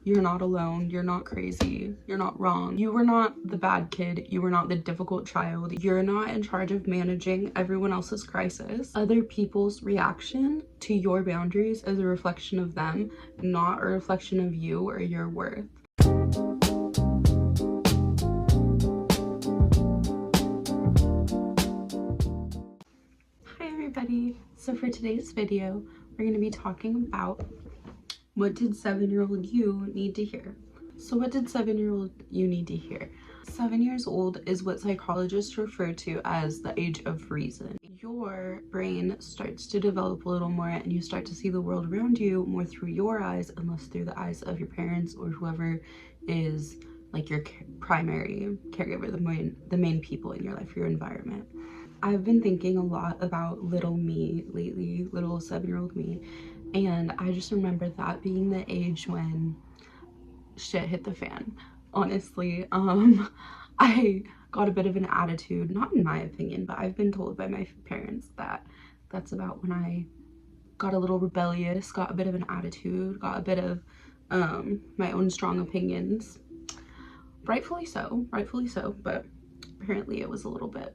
You're not alone. You're not crazy. You're not wrong. You were not the bad kid. You were not the difficult child. You're not in charge of managing everyone else's crisis. Other people's reaction to your boundaries is a reflection of them, not a reflection of you or your worth. Hi everybody. So for today's video, we're going to be talking about what did 7-year-old you need to hear? So what did 7-year-old you need to hear? 7 years old is what psychologists refer to as the age of reason. Your brain starts to develop a little more and you start to see the world around you more through your eyes and less through the eyes of your parents or whoever is like your primary caregiver, the main people in your life, your environment. I've been thinking a lot about little me lately, little 7-year-old me. And I just remember that being the age when shit hit the fan. Honestly, I got a bit of an attitude, not in my opinion, but I've been told by my parents that that's about when I got a little rebellious, got a bit of an attitude, got a bit of my own strong opinions. Rightfully so, but apparently it was a little bit,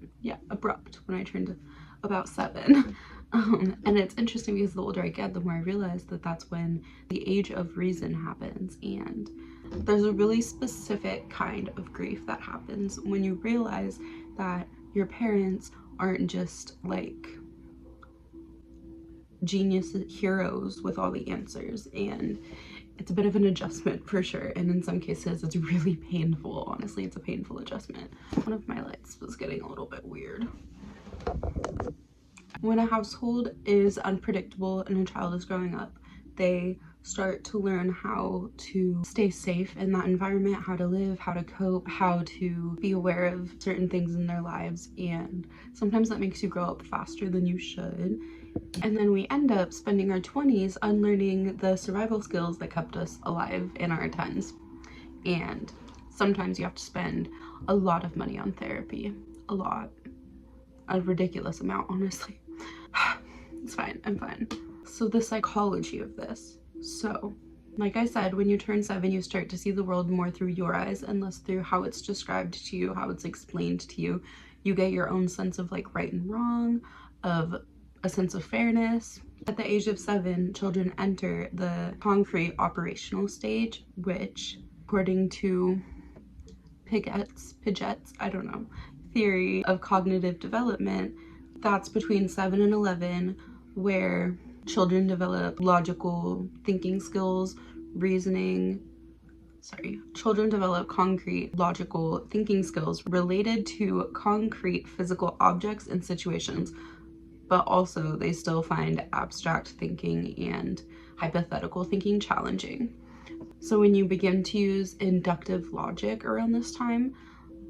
abrupt when I turned about 7. And it's interesting because the older I get, the more I realize that that's when the age of reason happens. And there's a really specific kind of grief that happens when you realize that your parents aren't just like genius heroes with all the answers. And it's a bit of an adjustment for sure. And in some cases it's really painful. Honestly, it's a painful adjustment. One of my lights was getting a little bit weird. When a household is unpredictable and a child is growing up, they start to learn how to stay safe in that environment, how to live, how to cope, how to be aware of certain things in their lives. And sometimes that makes you grow up faster than you should. And then we end up spending our 20s unlearning the survival skills that kept us alive in our 10s. And sometimes you have to spend a lot of money on therapy. A ridiculous amount, honestly. It's fine, I'm fine. So the psychology of this. So, like I said, when you turn 7, you start to see the world more through your eyes and less through how it's described to you, how it's explained to you. You get your own sense of like right and wrong, of a sense of fairness. At the age of 7, children enter the concrete operational stage, which, according to Piaget's, I don't know, theory of cognitive development, that's between 7 and 11, where children develop logical thinking skills, children develop concrete logical thinking skills related to concrete physical objects and situations, but also they still find abstract thinking and hypothetical thinking challenging. So when you begin to use inductive logic around this time,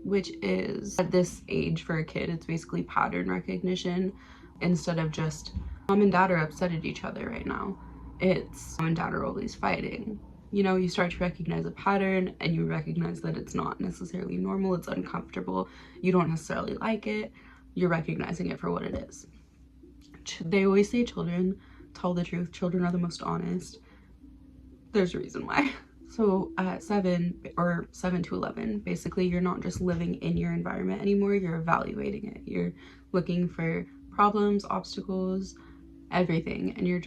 which is at this age for a kid, it's basically pattern recognition. Instead of just mom and dad are upset at each other right now, it's mom and dad are always fighting. You know, you start to recognize a pattern and you recognize that it's not necessarily normal, it's uncomfortable, you don't necessarily like it, you're recognizing it for what it is. They always say children tell the truth, children are the most honest. There's a reason why. So at 7 or 7 to 11, basically you're not just living in your environment anymore, you're evaluating it. You're looking for problems, obstacles, everything, and you're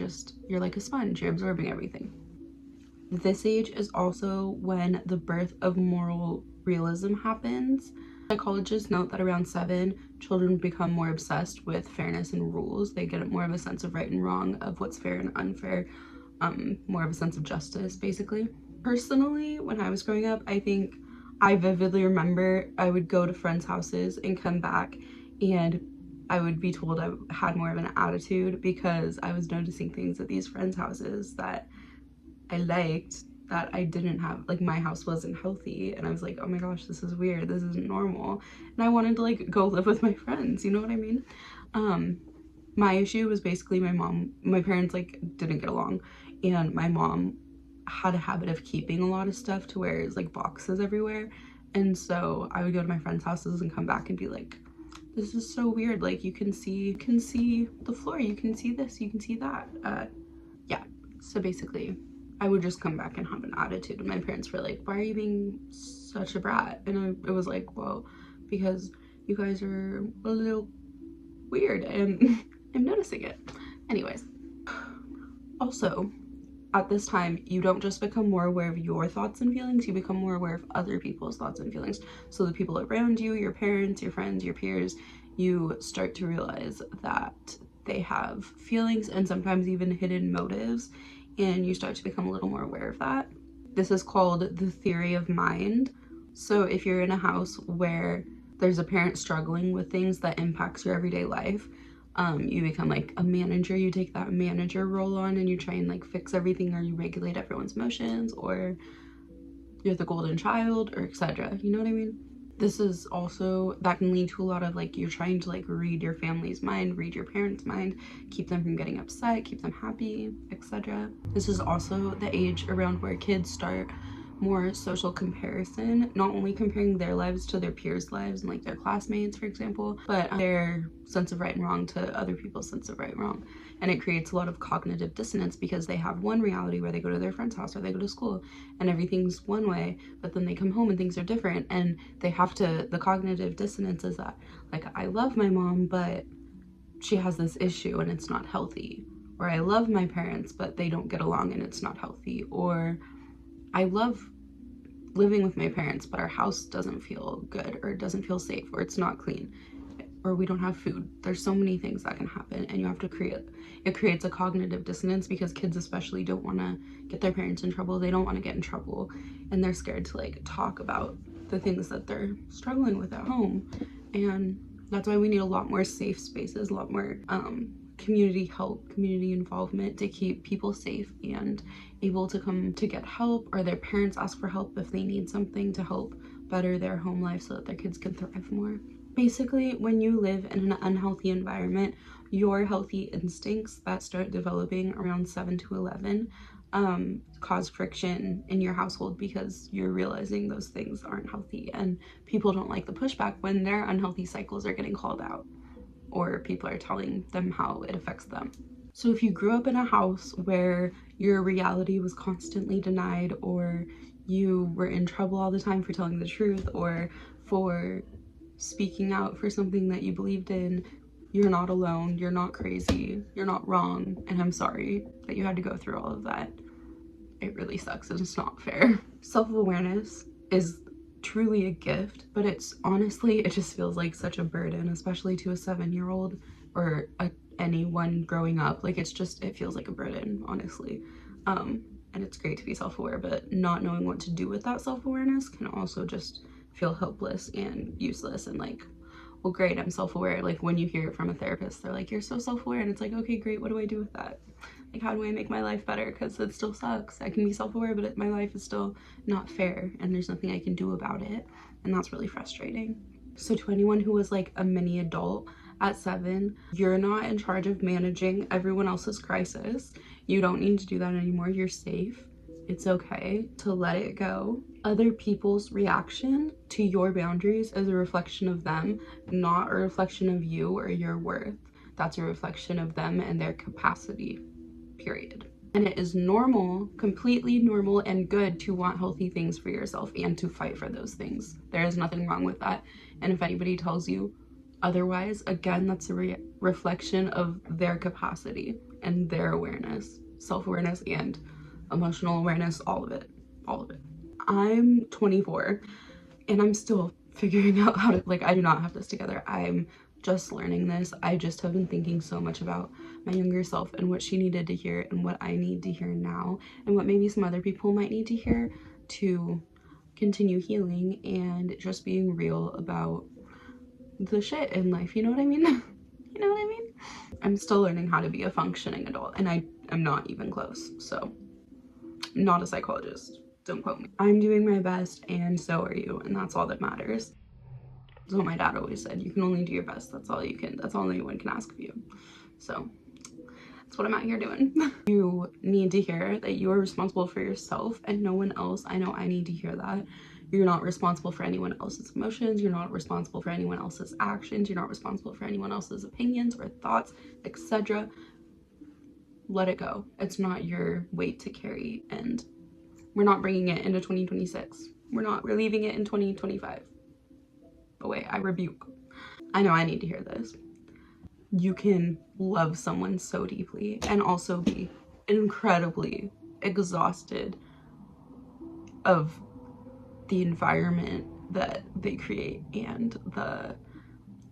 like a sponge, you're absorbing everything. This age is also when the birth of moral realism happens. Psychologists note that around 7, children become more obsessed with fairness and rules. They get more of a sense of right and wrong, of what's fair and unfair, more of a sense of justice, basically. Personally, when I was growing up, I think I vividly remember I would go to friends' houses and come back and I would be told I had more of an attitude because I was noticing things at these friends' houses that I liked that I didn't have. Like, my house wasn't healthy and I was like, oh my gosh, this is weird, this isn't normal, and I wanted to like go live with my friends, you know what I mean? My issue was basically my parents like didn't get along, and my mom had a habit of keeping a lot of stuff to where it's like boxes everywhere. And so I would go to my friends' houses and come back and be like, this is so weird, like you can see the floor, you can see this, you can see that. Yeah, so basically I would just come back and have an attitude. And my parents were like, why are you being such a brat? And it was like, well, because you guys are a little weird and I'm noticing it. Anyways, also, at this time, you don't just become more aware of your thoughts and feelings, you become more aware of other people's thoughts and feelings. So the people around you, your parents, your friends, your peers, you start to realize that they have feelings and sometimes even hidden motives, and you start to become a little more aware of that. This is called the theory of mind. So if you're in a house where there's a parent struggling with things that impacts your everyday life, you become like a manager. You take that manager role on and you try and like fix everything, or you regulate everyone's emotions, or you're the golden child, or etc. You know what I mean? This is also, that can lead to a lot of like, you're trying to like read your family's mind, read your parents' mind, keep them from getting upset, keep them happy, etc. This is also the age around where kids start more social comparison, not only comparing their lives to their peers' lives and like their classmates, for example, but their sense of right and wrong to other people's sense of right and wrong. And it creates a lot of cognitive dissonance because they have one reality where they go to their friend's house or they go to school and everything's one way, but then they come home and things are different, and they have to, the cognitive dissonance is that like, I love my mom, but she has this issue and it's not healthy, or I love my parents but they don't get along and it's not healthy, or I love living with my parents but our house doesn't feel good, or it doesn't feel safe, or it's not clean, or we don't have food. There's so many things that can happen, and you have to it creates a cognitive dissonance because kids especially don't want to get their parents in trouble. They don't want to get in trouble, and they're scared to like talk about the things that they're struggling with at home. And that's why we need a lot more safe spaces, a lot more community help, community involvement to keep people safe and able to come to get help, or their parents ask for help if they need something to help better their home life so that their kids can thrive more. Basically, when you live in an unhealthy environment, your healthy instincts that start developing around 7 to 11 cause friction in your household because you're realizing those things aren't healthy, and people don't like the pushback when their unhealthy cycles are getting called out, or people are telling them how it affects them. So if you grew up in a house where your reality was constantly denied, or you were in trouble all the time for telling the truth, or for speaking out for something that you believed in, you're not alone, you're not crazy, you're not wrong, and I'm sorry that you had to go through all of that. It really sucks and it's not fair. Self-awareness is truly a gift, but it's honestly, it just feels like such a burden, especially to a 7-year-old or anyone growing up. Like, it's just, it feels like a burden, honestly. And it's great to be self-aware, but not knowing what to do with that self-awareness can also just feel helpless and useless. And like, well, great, I'm self-aware. Like, when you hear it from a therapist, they're like, you're so self-aware, and it's like, okay, great, what do I do with that? Like, how do I make my life better? Because it still sucks. I can be self-aware, but my life is still not fair, and there's nothing I can do about it, and that's really frustrating. So to anyone who was like a mini adult at 7, you're not in charge of managing everyone else's crisis. You don't need to do that anymore. You're safe. It's okay to let it go. Other people's reaction to your boundaries is a reflection of them, not a reflection of you or your worth. That's a reflection of them and their capacity, period. And it is normal, completely normal and good to want healthy things for yourself and to fight for those things. There is nothing wrong with that. And if anybody tells you otherwise, again, that's a reflection of their capacity and their awareness, self-awareness and emotional awareness, all of it. I'm 24 and I'm still figuring out how to, like, I do not have this together. I'm just learning this. I just have been thinking so much about my younger self and what she needed to hear and what I need to hear now, and what maybe some other people might need to hear to continue healing and just being real about the shit in life. You know what I mean? You know what I mean? I'm still learning how to be a functioning adult, and I am not even close. So, not a psychologist, don't quote me. I'm doing my best, and so are you, and that's all that matters. That's what my dad always said. You can only do your best. That's all anyone can ask of you. So that's what I'm out here doing. You need to hear that you are responsible for yourself and no one else. I know I need to hear that. You're not responsible for anyone else's emotions. You're not responsible for anyone else's actions. You're not responsible for anyone else's opinions or thoughts, etc. let it go. It's not your weight to carry, and we're not bringing it into 2026. We're leaving it in 2025. Oh wait, I rebuke. I know I need to hear this. You can love someone so deeply and also be incredibly exhausted of the environment that they create and the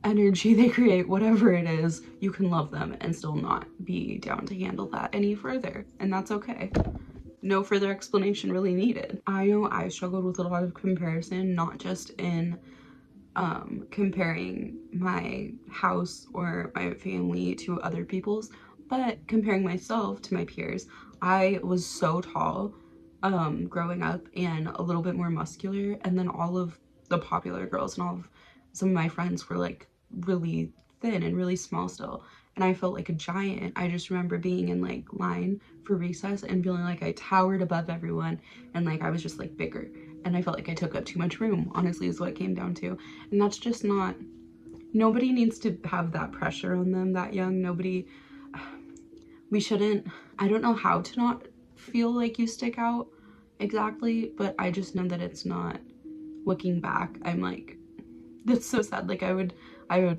energy they create, whatever it is. You can love them and still not be down to handle that any further, and that's okay. No further explanation really needed. I know I struggled with a lot of comparison, not just in comparing my house or my family to other people's, but comparing myself to my peers. I was so tall growing up and a little bit more muscular, and then all of the popular girls and some of my friends were like really thin and really small still, and I felt like a giant. I just remember being in like line for recess and feeling like I towered above everyone, and like I was just like bigger, and I felt like I took up too much room, honestly, is what it came down to. And that's just not, nobody needs to have that pressure on them that young. Nobody, we shouldn't, I don't know how to not feel like you stick out exactly, but I just know that it's not, looking back, I'm like, that's so sad. Like I would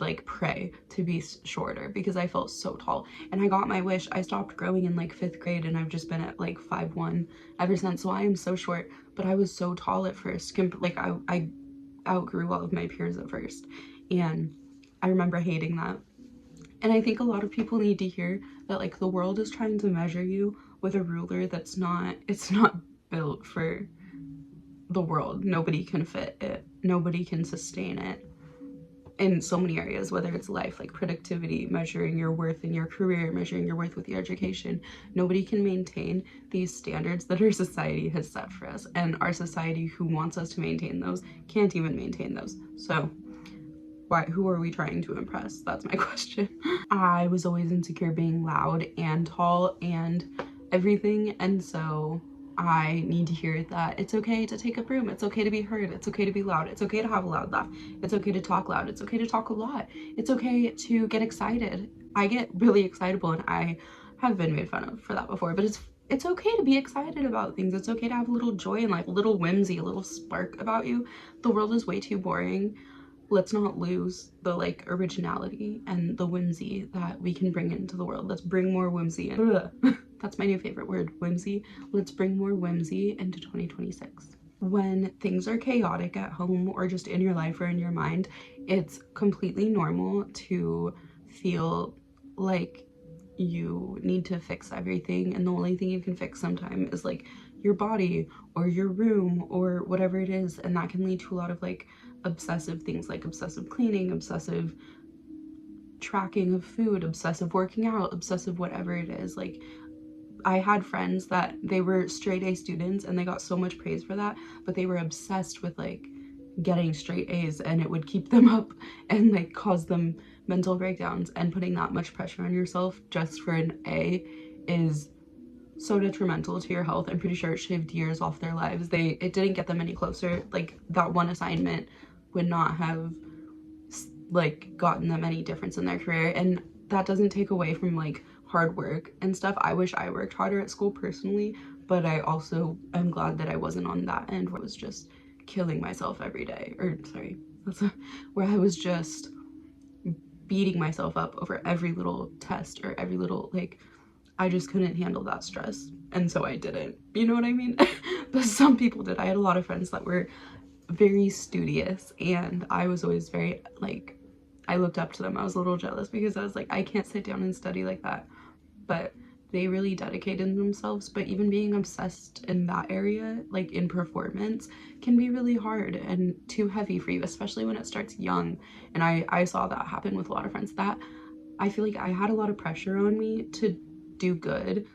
like pray to be shorter because I felt so tall, and I got my wish. I stopped growing in like 5th grade, and I've just been at like 5'1" ever since. So I am so short, but I was so tall at first. Like I outgrew all of my peers at first, and I remember hating that. And I think a lot of people need to hear that like the world is trying to measure you with a ruler that's not, it's not built for the world. Nobody can fit it. Nobody can sustain it in so many areas, whether it's life, like productivity, measuring your worth in your career, measuring your worth with your education. Nobody can maintain these standards that our society has set for us, and our society who wants us to maintain those can't even maintain those. So who are we trying to impress? That's my question. I was always insecure being loud and tall and everything, and so I need to hear that it's okay to take up room, it's okay to be heard, it's okay to be loud, it's okay to have a loud laugh, it's okay to talk loud, it's okay to talk a lot, it's okay to get excited. I get really excitable, and I have been made fun of for that before, but it's okay to be excited about things. It's okay to have a little joy and like a little whimsy, a little spark about you. The world is way too boring. Let's not lose the like originality and the whimsy that we can bring into the world. Let's bring more whimsy in. That's my new favorite word, whimsy. Let's bring more whimsy into 2026. When things are chaotic at home or just in your life or in your mind, it's completely normal to feel like you need to fix everything, and the only thing you can fix sometimes is like your body or your room or whatever it is, and that can lead to a lot of like obsessive things like obsessive cleaning, obsessive tracking of food, obsessive working out, obsessive whatever it is. Like I had friends that they were straight A students and they got so much praise for that, but they were obsessed with like getting straight A's, and it would keep them up and like cause them mental breakdowns, and putting that much pressure on yourself just for an A is so detrimental to your health. I'm pretty sure it shaved years off their lives. It didn't get them any closer. Like that one assignment would not have like gotten them any difference in their career, and that doesn't take away from like hard work and stuff. I wish I worked harder at school personally, but I also am glad that I wasn't on that end where I was just killing myself every day, or sorry, where I was just beating myself up over every little test or every little like, I just couldn't handle that stress, and so I didn't, you know what I mean? But some people did. I had a lot of friends that were very studious, and I was always very like, I looked up to them. I was a little jealous because I was like, I can't sit down and study like that, but they really dedicated themselves. But even being obsessed in that area, like in performance, can be really hard and too heavy for you, especially when it starts young. And I saw that happen with a lot of friends. That I feel like I had a lot of pressure on me to do good,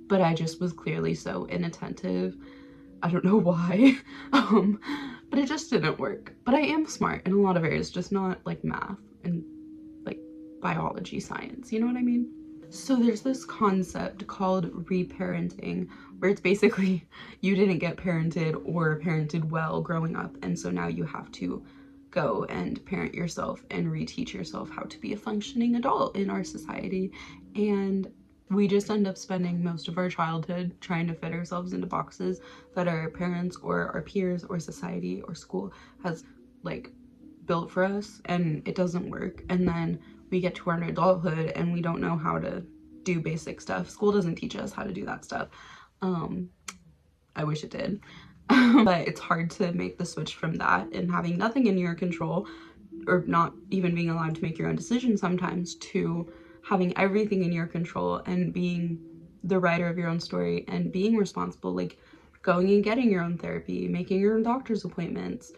but I just was clearly so inattentive. I don't know why. But it just didn't work. But I am smart in a lot of areas, just not like math and like biology, science, you know what I mean? So there's this concept called reparenting, where it's basically you didn't get parented or parented well growing up, and so now you have to go and parent yourself and reteach yourself how to be a functioning adult in our society. And We just end up spending most of our childhood trying to fit ourselves into boxes that our parents or our peers or society or school has like built for us, and it doesn't work. And then we get to our adulthood and we don't know how to do basic stuff. School doesn't teach us how to do that stuff. I wish it did. But it's hard to make the switch from that and having nothing in your control, or not even being allowed to make your own decisions sometimes, to having everything in your control and being the writer of your own story and being responsible, like going and getting your own therapy, making your own doctor's appointments,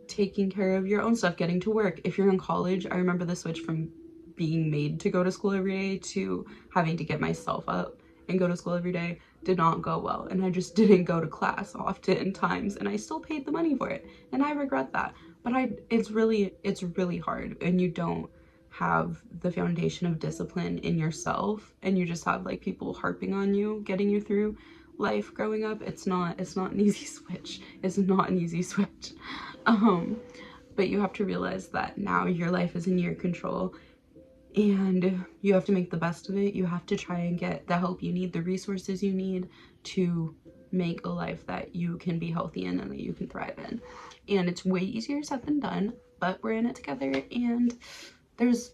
taking care of your own stuff, getting to work. If you're in college, I remember the switch from being made to go to school every day to having to get myself up and go to school every day did not go well. And I just didn't go to class often times, and I still paid the money for it. And I regret that. But it's really hard, and you don't have the foundation of discipline in yourself, and you just have like people harping on you, getting you through life growing up. It's not an easy switch. It's not an easy switch. But you have to realize that now your life is in your control, and you have to make the best of it. You have to try and get the help you need, the resources you need to make a life that you can be healthy in and that you can thrive in. And it's way easier said than done, but we're in it together, and there's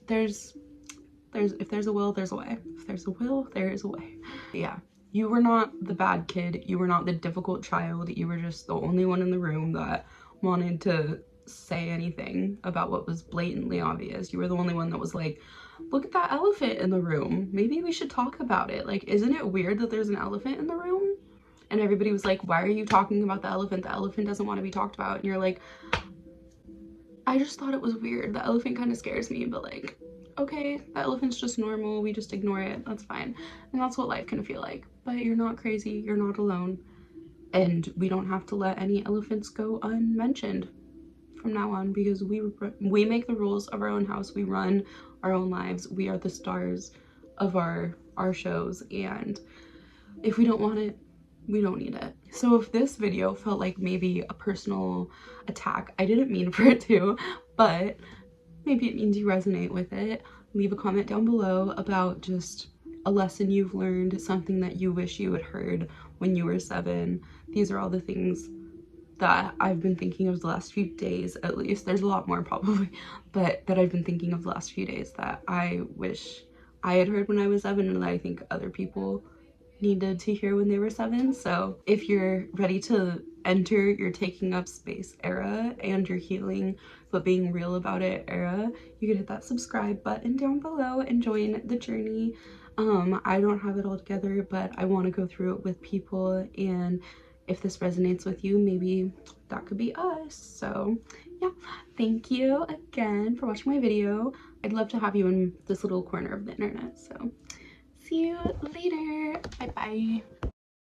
if there's a will, there's a way. If there's a will, there is a way. Yeah. You were not the bad kid. You were not the difficult child. You were just the only one in the room that wanted to say anything about what was blatantly obvious. You were the only one that was like, look at that elephant in the room. Maybe we should talk about it. Like, isn't it weird that there's an elephant in the room? And everybody was like, why are you talking about the elephant? The elephant doesn't want to be talked about. And you're like, I just thought it was weird. The elephant kind of scares me, but like, okay, the elephant's just normal. We just ignore it. That's fine. And that's what life can feel like. But you're not crazy. You're not alone. And we don't have to let any elephants go unmentioned from now on, because we make the rules of our own house. We run our own lives. We are the stars of our shows, and if we don't want it, we don't need it. So if this video felt like maybe a personal attack, I didn't mean for it to, but maybe it means you resonate with it. Leave a comment down below about just a lesson you've learned, something that you wish you had heard when you were 7. These are all the things that I've been thinking of the last few days, at least. There's a lot more probably, but that I've been thinking of the last few days that I wish I had heard when I was 7, and that I think other people needed to hear when they were 7. So if you're ready to enter your taking up space era and your healing but being real about it era, you can hit that subscribe button down below and join the journey. I don't have it all together, but I want to go through it with people, and if this resonates with you, maybe that could be us. So yeah, thank you again for watching my video. I'd love to have you in this little corner of the internet. So see you later. Bye bye.